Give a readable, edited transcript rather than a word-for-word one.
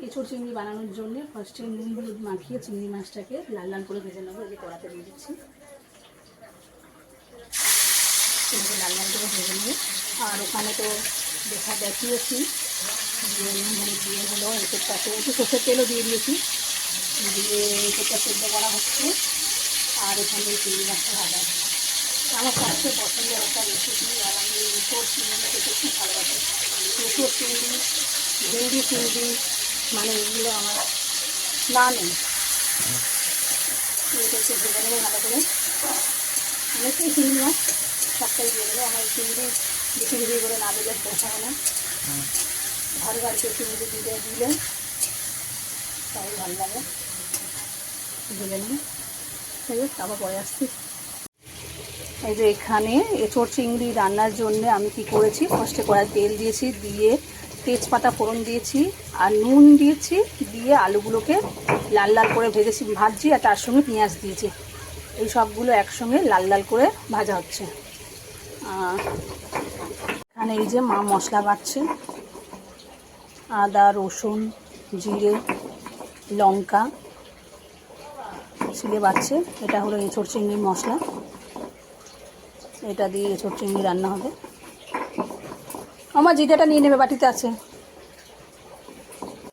এঁচোড় চিংড়ি বানানোর জন্য ফার্স্টে নুন হলুদ মাখিয়ে চিংড়ি মাছটাকে লাল লাল করে ভেজে নেবো। এই যে কড়াতে দিয়ে দিচ্ছি, লাল লাল করে ভেজে নেবো। আর ওখানে তো দেখিয়েছি যে নুন হলুদ দিয়ে হলো এঁচোড়টাকে, একটু সর্ষের তেলও দিয়ে দিয়েছি, দিয়ে এঁচোড়টা সেদ্ধ করা হচ্ছে। আর এখানে চিংড়ি মাছটা ভাজা হচ্ছে। আমার সবচেয়ে পছন্দের একটা রেসিপি, আর আমি এঁচোড় চিংড়ি খেতে খুব ভালোবাসি। এঁচোড় চিংড়ি, ভেন্ডি চিংড়ি, মানে এগুলো আমার না নেই। এটাকে ভেজে নেবো ভালো করে। অনেকটাই চিংড়ি মাছ সবটাই দিয়ে দেবো। আমার চিংড়ি বেশি বেশি করে না দিলে পোষায় না, ভারী ভারীকে চিংড়ি দিলে তাই ভালো লাগে। ভেজে নিই, তাই হোক আবার পরে আসছি। এই যে এখানে এঁচোড় চিংড়ি রান্নার জন্য আমি কি করেছি, ফার্স্টে কড়াই তেল দিয়েছি, দিয়ে তেজপাতা ফোড়ন দিয়েছি আর নুন দিয়েছি, দিয়ে আলুগুলোকে লাল লাল করে ভাজছি আর তার সঙ্গে পেঁয়াজ দিয়েছি। এই সবগুলো একসঙ্গে লাল লাল করে ভাজা হচ্ছে। এখানে এই যে মা মশলা বাটছে, আদা রসুন জিরে লঙ্কা ছিলে বাটছে। এটা হলো এঁচোড় চিংড়ির মশলা, এটা দিয়ে এঁচোড় চিংড়ি রান্না হবে। আমার জিরেটা নিয়ে নেবে, বাটিতে আছে।